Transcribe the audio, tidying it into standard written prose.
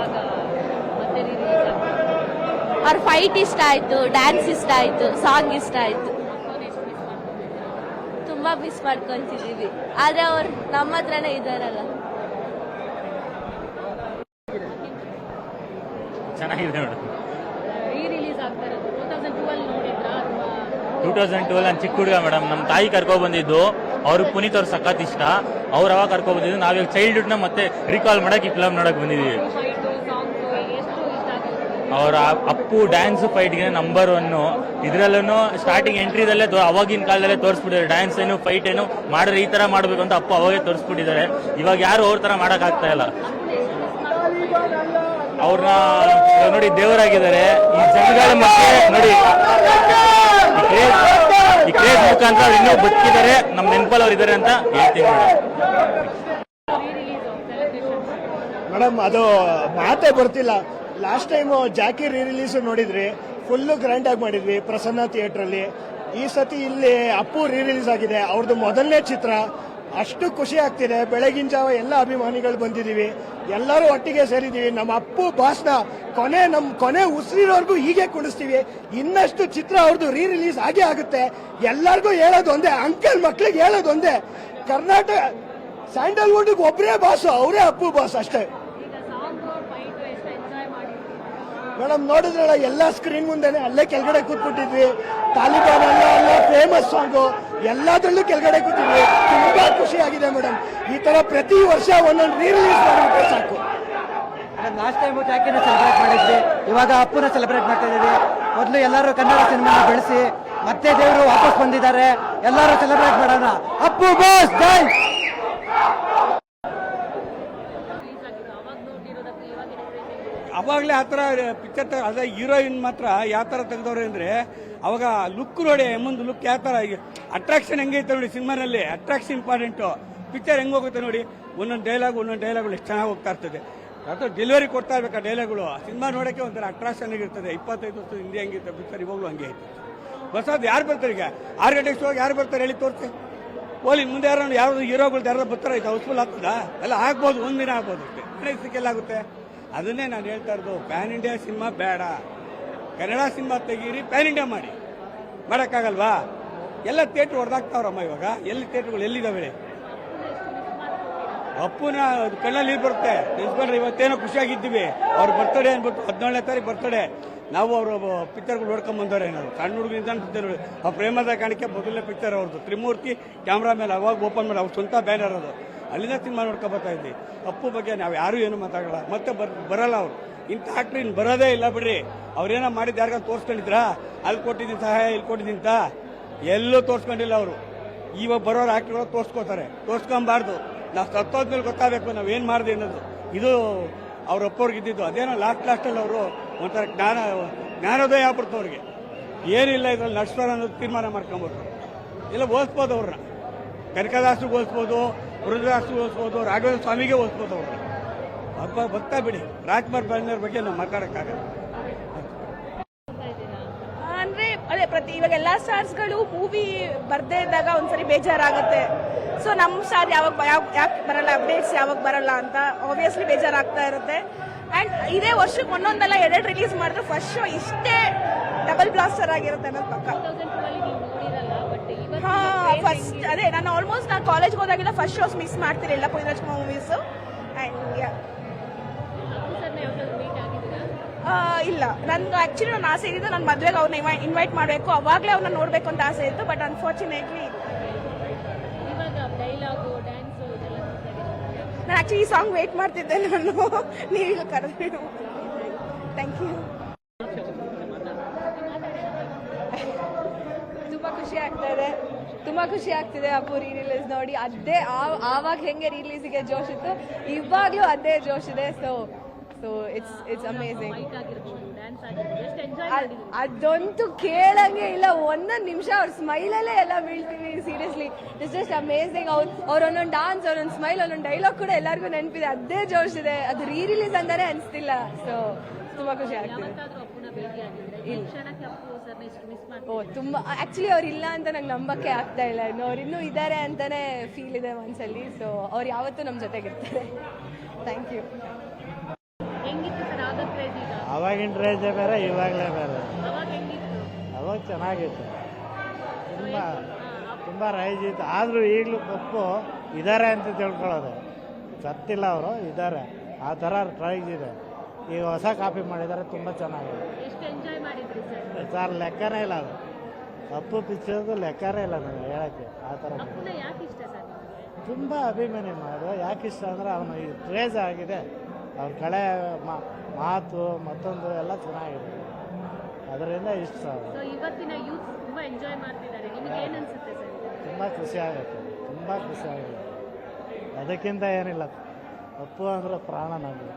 ಇವಾಗ ಮತ್ತೆ ರಿಲೀಸ್ ಅವ್ರ ಫೈಟ್ ಇಷ್ಟ ಆಯ್ತು, ಡ್ಯಾನ್ಸ್ ಇಷ್ಟ ಆಯ್ತು, ಸಾಂಗ್ ಇಷ್ಟ ಆಯ್ತು. ತುಂಬಾ ಮಿಸ್ ಮಾಡ್ಕೊಂತಿದೀವಿ. ಆದ್ರೆ ಅವ್ರು ನಮ್ಮ ಹತ್ರನೇ ಇದಾರಲ್ಲ. ಚೆನ್ನಾಗಿದೆ ಮೇಡಮ್. ರೀ ರಿಲೀಸ್ ಆಗ್ತಾ ಇರೋದು 2012 ನೋಡಿದ್ರಾ? 2012 ನಾನು ಚಿಕ್ಕ ಹುಡುಗ ಮೇಡಮ್. ನಮ್ಮ ತಾಯಿ ಕರ್ಕೊ ಬಂದಿದ್ದು. ಅವ್ರು ಪುನೀತ್ ಅವ್ರು ಸಖತ್ ಇಷ್ಟ. ಅವ್ರು ಅವಾಗ ಕರ್ಕೊ ಬಂದಿದ್ದು. ನಾವೀಗ ಚೈಲ್ಡ್ಹುಡ್ ನ ಮತ್ತೆ ರೀಕಾಲ್ ಮಾಡಕ್ ಈ ಫಿಲಮ್ ನೋಡಕ್ ಬಂದಿದೀವಿ. ಅವರ ಅಪ್ಪು ಡ್ಯಾನ್ಸ್ ಫೈಟ್ಗೆ ನಂಬರ್ 1. ಇದ್ರಲ್ಲೂ ಸ್ಟಾರ್ಟಿಂಗ್ ಎಂಟ್ರಿದಲ್ಲೇ ಅವಾಗಿನ ಕಾಲದಲ್ಲೇ ತೋರಿಸ್ಬಿಟ್ಟಿದ್ದಾರೆ. ಡ್ಯಾನ್ಸ್ ಏನು ಫೈಟ್ ಏನು ಮಾಡಿದ್ರೆ ಈ ತರ ಮಾಡ್ಬೇಕು ಅಂತ ಅಪ್ಪು ಅವಾಗೇ ತೋರಿಸ್ಬಿಟ್ಟಿದ್ದಾರೆ. ಇವಾಗ ಯಾರು ಅವ್ರ ತರ ಮಾಡಕ್ ಆಗ್ತಾ ಇಲ್ಲ. ಅವ್ರನ್ನ ನೋಡಿ ದೇವರಾಗಿದ್ದಾರೆ. ಈ ಜನಗಳ ಮಧ್ಯೆ ನೋಡಿ ಈ ಕ್ರೇಜ್ ಮುಖಾಂತರ ಅವ್ರು ಇನ್ನೂ ಬದುಕಿದ್ದಾರೆ. ನಮ್ಮ ನೆನಪಲ್ಲಿ ಅವ್ರು ಇದ್ದಾರೆ ಅಂತ ಹೇಳ್ತೀನಿ ಮೇಡಮ್. ಅದು ಮಾತೇ ಬರ್ತಿಲ್ಲ. ಲಾಸ್ಟ್ ಟೈಮ್ ಜಾಕಿ ರೀ ರಿಲೀಸ್ ನೋಡಿದ್ರಿ, ಫುಲ್ಲು ಗ್ರ್ಯಾಂಡ್ ಆಗಿ ಮಾಡಿದ್ವಿ ಪ್ರಸನ್ನ ಥಿಯೇಟರ್ ಅಲ್ಲಿ. ಈ ಸತಿ ಇಲ್ಲಿ ಅಪ್ಪು ರೀ ರಿಲೀಸ್ ಆಗಿದೆ. ಅವ್ರದ್ದು ಮೊದಲನೇ ಚಿತ್ರ. ಅಷ್ಟು ಖುಷಿ ಆಗ್ತಿದೆ. ಬೆಳಗಿನ ಜಾವ ಎಲ್ಲ ಅಭಿಮಾನಿಗಳು ಬಂದಿದ್ದೀವಿ, ಎಲ್ಲರೂ ಒಟ್ಟಿಗೆ ಸೇರಿದ್ದೀವಿ. ನಮ್ಮ ಅಪ್ಪು ಬಾಸ್ನ ಕೊನೆ ಉಸಿರಿರೋರ್ಗೂ ಹೀಗೆ ಕುಣಿಸ್ತೀವಿ. ಇನ್ನಷ್ಟು ಚಿತ್ರ ಅವ್ರದ್ದು ರೀ ರಿಲೀಸ್ ಆಗೇ ಆಗುತ್ತೆ. ಎಲ್ಲರಿಗೂ ಹೇಳೋದು ಒಂದೇ, ಅಂಕಲ್ ಮಕ್ಳಿಗೆ ಹೇಳೋದು ಒಂದೇ, ಕರ್ನಾಟಕ ಸ್ಯಾಂಡಲ್ವುಡ್ಗೆ ಒಬ್ಬರೇ ಬಾಸು, ಅವರೇ ಅಪ್ಪು ಬಾಸ್ ಅಷ್ಟೇ. ಮೇಡಮ್ ನೋಡಿದ್ರಲ್ಲ, ಎಲ್ಲ ಸ್ಕ್ರೀನ್ ಮುಂದೆನೆ ಅಲ್ಲೇ ಕೆಳಗಡೆ ಕೂತ್ಬಿಟ್ಟಿದ್ವಿ. ತಾಲಿಬಾನ್ ಅಲ್ಲ ಫೇಮಸ್ ಸಾಂಗು ಎಲ್ಲದರಲ್ಲೂ ಕೆಳಗಡೆ ಕೂತಿದ್ವಿ. ತುಂಬಾ ಖುಷಿ ಆಗಿದೆ ಮೇಡಮ್. ಈ ತರ ಪ್ರತಿ ವರ್ಷ ಒಂದೊಂದು ರೀ ರಿಲೀಸ್ ಮಾಡಿದ್ರೆ ಸಾಕು. ಲಾಸ್ಟ್ ಟೈಮ್ ಜಾಕಿನ ಸೆಲೆಬ್ರೇಟ್ ಮಾಡಿದ್ವಿ, ಇವಾಗ ಅಪ್ಪುನ ಸೆಲೆಬ್ರೇಟ್ ಮಾಡ್ತಾ ಇದೀವಿ. ಮೊದಲು ಎಲ್ಲರೂ ಕನ್ನಡ ಸಿನಿಮಾನ ಬೆಳೆಸಿ ಮತ್ತೆ ದೇವರು ವಾಪಸ್ ಬಂದಿದ್ದಾರೆ. ಎಲ್ಲರೂ ಸೆಲೆಬ್ರೇಟ್ ಮಾಡೋಣ. ಅಪ್ಪು ಬಾಸ್ ಜೈ. ಅವಾಗಲೇ ಆ ಥರ ಪಿಕ್ಚರ್ ಅದೇ ಹೀರೋಯಿನ್ ಮಾತ್ರ ಯಾವ ಥರ ತೆಗೆದವ್ರೆ ಅಂದರೆ, ಅವಾಗ ಲುಕ್ ನೋಡಿ, ಮುಂದೆ ಲುಕ್ ಯಾವ ಥರ ಅಟ್ರಾಕ್ಷನ್ ಹೆಂಗೈತೆ ನೋಡಿ. ಸಿನಿಮಾನಲ್ಲಿ ಅಟ್ರಾಕ್ಷನ್ ಇಂಪಾರ್ಟೆಂಟು. ಪಿಕ್ಚರ್ ಹೆಂಗೆ ಹೋಗುತ್ತೆ ನೋಡಿ, ಒಂದೊಂದು ಡೈಲಾಗ್ಗಳು ಎಷ್ಟು ಚೆನ್ನಾಗಿ ಹೋಗ್ತಾ ಇರ್ತದೆ. ಅಥವಾ ಡೆಲಿವರಿ ಕೊಡ್ತಾ ಇರ್ಬೇಕು ಆ ಡೈಲಾಗ್ಗಳು. ಸಿನಿಮಾ ನೋಡೋಕ್ಕೆ ಒಂಥರ ಅಟ್ರಾಕ್ಷನ್ ಆಗಿರ್ತದೆ. 25 ವರ್ಷದ ಹಿಂದೆ ಹೆಂಗಿತ್ತು ಪಿಕ್ಚರ್, ಇವಾಗಲೂ ಹಂಗೆ ಐತೆ. ಹೊಸದು ಯಾರು ಬರ್ತಾರೆ ಈಗ 6 ಗಂಟೆಗೆ ಶೋಗೆ ಯಾರು ಬರ್ತಾರೆ ಹೇಳಿ ತೋರಿಸಿ. ಓಲಿ ಮುಂದೆ ಯಾರು ಹೀರೋಗಳು ಯಾರು ಬರ್ತಾರೆ, ಇದು ಹೌಸ್ಫುಲ್ ಆಗ್ತದ? ಎಲ್ಲ ಆಗ್ಬೋದು, ಒಂದಿನ ಆಗ್ಬೋದು ಅಷ್ಟೇ. ಗಣೇಶಕ್ಕೆಲ್ಲ ಆಗುತ್ತೆ. ಅದನ್ನೇ ನಾನು ಹೇಳ್ತಾ ಇರೋದು, ಪ್ಯಾನ್ ಇಂಡಿಯಾ ಸಿನಿಮಾ ಬೇಡ, ಕನ್ನಡ ಸಿನಿಮಾ ತೆಗೀರಿ, ಪ್ಯಾನ್ ಇಂಡಿಯಾ ಮಾಡಿ. ಮಾಡೋಕ್ಕಾಗಲ್ವಾ? ಎಲ್ಲ ಥಿಯೇಟ್ರ್ ಹೊಡೆದಾಗ್ತಾವ್ರಮ್ಮ ಇವಾಗ. ಎಲ್ಲಿ ಥಿಯೇಟ್ರ್ಗಳು ಎಲ್ಲಿದ್ದಾವೆ? ಅಪ್ಪುನ ಕಣ್ಣಲ್ಲಿ ನೀರು ಬರುತ್ತೆ. ನೆನ್ಸ್ಕೊಂಡ್ರೆ ಇವತ್ತೇನೋ ಖುಷಿಯಾಗಿದ್ದೀವಿ. ಅವ್ರು ಬರ್ತಡೇ ಅಂದ್ಬಿಟ್ಟು 17ನೇ ತಾರೀಕು ಬರ್ತಡೇ. ನಾವು ಅವರು ಪಿಕ್ಚರ್ಗಳು ನೋಡ್ಕೊಂಡ್ ಬಂದವ್ರೆ. ನಾವು ಸಣ್ಣ ಹುಡುಗನಿಂದ ಆ ಪ್ರೇಮದ ಕಾಣಿಕೆ ಮೊದಲನೇ ಪಿಕ್ಚರ್ ಅವ್ರದ್ದು. ತ್ರಿಮೂರ್ತಿ ಕ್ಯಾಮ್ರಾ ಮೇಲೆ ಅವಾಗ ಓಪನ್ ಮಾಡಿ ಅವ್ರ ಸ್ವಂತ ಬ್ಯಾನರ್ ಅದು. ಅಲ್ಲಿಂದ ಸಿನಿಮಾ ನೋಡ್ಕೊ ಬರ್ತಾ ಇದ್ವಿ. ಅಪ್ಪು ಬಗ್ಗೆ ನಾವು ಯಾರು ಏನು ಮಾತಾಡಲ್ಲ. ಮತ್ತೆ ಬರಲ್ಲ ಅವರು. ಇಂಥ ಆಕ್ಟ್ರ್ ಇನ್ನು ಬರೋದೇ ಇಲ್ಲ ಬಿಡ್ರಿ. ಅವ್ರೇನೋ ಮಾಡಿದ್ದು ಯಾರಿಗ ತೋರಿಸ್ಕೊಂಡಿದ್ರಾ? ಅಲ್ಲಿ ಕೊಟ್ಟಿದ್ದೀನಿ ಸಹಾಯ, ಇಲ್ಲಿ ಕೊಟ್ಟಿದ್ದೀಂತ ಎಲ್ಲೂ ತೋರಿಸ್ಕೊಂಡಿಲ್ಲ ಅವರು. ಇವಾಗ ಬರೋರು ಆಕ್ಟ್ರುಗಳು ತೋರಿಸ್ಕೋತಾರೆ. ತೋರಿಸ್ಕೊಬಾರ್ದು. ನಾವು ಸತ್ತೋದ್ಮೇಲೆ ಗೊತ್ತಾಗಬೇಕು ನಾವೇನು ಮಾಡಿದೆ ಅನ್ನೋದು. ಇದು ಅವ್ರ ಅಪ್ಪವ್ರಿಗೆ ಇದ್ದಿದ್ದು. ಅದೇನೋ ಲಾಸ್ಟಲ್ಲಿ ಅವರು ಒಂಥರ ಜ್ಞಾನೋದಯ ಆಗ್ಬಿಡ್ತು ಅವ್ರಿಗೆ. ಏನಿಲ್ಲ ಇದ್ರಲ್ಲಿ ನಡ್ಸೋರು ಅನ್ನೋದು ತೀರ್ಮಾನ ಮಾಡ್ಕೊಂಬಿಟ್ರು. ಇಲ್ಲ ಓದಿಸ್ಬೋದು ಅವ್ರನ್ನ. ಕನಕದಾಸ್ರಿಗೆ ಹೋಲಿಸ್ಬೋದು, ವೃದ್ಧದಾಸ್ರಿಗೆ ಹೋಲಿಸ್ಬೋದು, ರಾಘವೇಂದ್ರ ಸ್ವಾಮಿಗೆ ಹೋಲಿಸ್ಬೋದು ಅವ್ರನ್ನ. ಹಬ್ಬ ಬರ್ತಾ ಬಿಡಿ. ರಾಜ್ಕುಮಾರ್ ಬಂದವ್ರ ಬಗ್ಗೆ ನಾವು ಮಾತಾಡೋಕ್ಕಾಗಲ್ಲ. ಅಂದ್ರೆ ಅದೇ ಇವಾಗ ಎಲ್ಲಾ ಸ್ಟಾರ್ಸ್ಗಳು ಮೂವಿ ಬರ್ದೇ ಇದ್ದಾಗ ಒಂದ್ಸರಿ ಬೇಜಾರಾಗುತ್ತೆ. ಸೊ ನಮ್ಮ ಸ್ಟಾರ್ ಯಾಕೆ ಬರಲ್ಲ, ಅಪ್ಡೇಟ್ಸ್ ಯಾವಾಗ ಬರಲ್ಲ ಅಂತ ಆಬ್ವಿಯಸ್ಲಿ ಬೇಜಾರಾಗ್ತಾ ಇರುತ್ತೆ. ಅಂಡ್ ಇದೇ ವರ್ಷಕ್ಕೆ ಒಂದೊಂದಲ್ಲ 2 ರಿಲೀಸ್ ಮಾಡಿದ್ರೆ ಫಸ್ಟ್ ಶೋ ಇಷ್ಟೇ ಡಬಲ್ ಬ್ಲಾಸ್ಟರ್ ಆಗಿರುತ್ತೆ ಅನ್ನೋದು ಪಕ್ಕ. ಫಸ್ಟ್ ಅದೇ ನಾನು ಆಲ್ಮೋಸ್ಟ್ ನಾನು ಕಾಲೇಜ್ಗೆ ಹೋದಾಗೆಲ್ಲ ಫಸ್ಟ್ ಶೋಸ್ ಮಿಸ್ ಮಾಡ್ತಿರಲಿಲ್ಲ ಪುನೀತ್ ರಾಜ್ಕುಮಾರ್ ಮೂವೀಸ್. ಇಲ್ಲ, ನನ್ಗೆ ಆಕ್ಚುಲಿ ನನ್ನ ಆಸೆ ಇದ್ದು ನನ್ನ ಮದುವೆಗೆ ಅವ್ರನ್ನ ಇನ್ವೈಟ್ ಮಾಡಬೇಕು, ಅವಾಗಲೇ ಅವ್ರನ್ನ ನೋಡ್ಬೇಕು ಅಂತ ಆಸೆ ಇತ್ತು. ಬಟ್ ಅನ್ಫಾರ್ಚುನೇಟ್ಲಿ ನಾನು ಆಕ್ಚುಲಿ ಈ ಸಾಂಗ್ ವೇಟ್ ಮಾಡ್ತಿದ್ದೆ ನಾನು. ನೀವೀಗ ಕರೆದು ಥ್ಯಾಂಕ್ ಯು. ತುಂಬಾ ಖುಷಿ ಆಗ್ತಿದೆ ಅಪ್ಪು ರೀ ರಿಲೀಸ್ ನೋಡಿ. ಅದೇ ಆವಾಗ ಹೆಂಗೆ ರಿಲೀಸಿಗೆ ಜೋಶ್ ಇತ್ತು, ಇವಾಗ್ಲೂ ಅದೇ ಜೋಶ್ ಇದೆ. So it's amazing. ಅದಂತೂ ಕೇಳಂಗೆ ಇಲ್ಲ. ಒಂದೊಂದು ನಿಮಿಷ ಅವ್ರ ಸ್ಮೈಲಲ್ಲೇ ಎಲ್ಲ ಬೀಳ್ತೀವಿ. Seriously it's just amazing. ಅವ್ರ ಒಂದೊಂದು ಡಾನ್ಸ್, ಒಂದೊಂದು ಸ್ಮೈಲ್, ಒಂದೊಂದು ಡೈಲಾಗ್ ಕೂಡ ಎಲ್ಲರಿಗೂ ನೆನಪಿದೆ. ಅದೇ ಜೋಶ್ ಇದೆ. ಅದು ರೀ ರಿಲೀಸ್ ಅಂತಾನೆ ಅನಿಸ್ತಿಲ್ಲ. ಸೊ ತುಂಬಾ ಖುಷಿ ಆಗ್ತಿದೆ. ತುಂಬಾ ಆಕ್ಚುಲಿ ಅವ್ರು ಇಲ್ಲ ಅಂತ ನಂಗೆ ನಂಬಕ್ಕೆ ಆಗ್ತಾ ಇಲ್ಲ. ಅವ್ರು ಇನ್ನೂ ಇದ್ದಾರೆ ಅಂತಾನೆ ಫೀಲ್ ಇದೆ ಮನ್ಸಲ್ಲಿ. ಸೊ ಅವ್ರು ಯಾವತ್ತೂ ನಮ್ಮ ಜೊತೆಗಿರ್ತಾರೆ. Thank you. ಅವಾಗಿನ ರೇಂಜೇ ಬೇರೆ ಇವಾಗಲೇ ಬೇರೆ. ಅವಾಗ ಹೆಂಗಿತ್ತು? ಅವಾಗ ಚೆನ್ನಾಗಿತ್ತು, ತುಂಬ ರೈಜ್ ಇತ್ತು. ಆದರೂ ಈಗಲೂ ಪಪ್ಪು ಇದ್ದಾರೆ ಅಂತ ತಿಳ್ಕೊಳ್ಳೋದು, ಸತ್ತಿಲ್ಲ ಅವರು ಇದ್ದಾರೆ, ಆ ಥರ ಪ್ರೈಸ್ ಇದೆ. ಈಗ ಹೊಸ ಕಾಪಿ ಮಾಡಿದ್ದಾರೆ, ತುಂಬ ಚೆನ್ನಾಗಿದೆ ಎಷ್ಟು ಎಂಜಾಯ್ ಮಾಡಿದ್ರಿ ಸರ್? ಸರ್. ಲೆಕ್ಕನೇ ಇಲ್ಲ ಅದು, ಅಪ್ಪು ಪಿಕ್ಚರ್ದು ಲೆಕ್ಕನೇ ಇಲ್ಲ ನನಗೆ ಹೇಳೋಕ್ಕೆ. ಆ ಥರ ಅಪ್ಪನ ಯಾಕೆ ಇಷ್ಟ ಸರ್ ನಿಮಗೆ? ತುಂಬ ಅಭಿಮಾನಿ ಮಾಡೋದು. ಯಾಕೆ ಇಷ್ಟ ಅಂದರೆ ಅವನು ಈ ಕ್ರೇಜ್ ಆಗಿದೆ, ಅವ್ರ ಕಳೆ ಮಾತು ಮತ್ತೊಂದು ಎಲ್ಲ ಚೆನ್ನಾಗಿದೆ, ಅದರಿಂದ ಇಷ್ಟ. ಸೊ ಇವತ್ತಿನ ಯೂತ್ ತುಂಬಾ ಎಂಜಾಯ್ ಮಾಡ್ತಿದ್ದಾರೆ, ನಿಮಗೆ ಏನ್ ಅನ್ಸುತ್ತೆ ಸರ್? ತುಂಬ ಖುಷಿ ಆಗುತ್ತೆ, ತುಂಬ ಖುಷಿ ಆಗುತ್ತೆ. ಅದಕ್ಕಿಂತ ಏನಿಲ್ಲ, ಅಪ್ಪು ಅಂದರೆ ಪ್ರಾಣ ನಮಗೆ.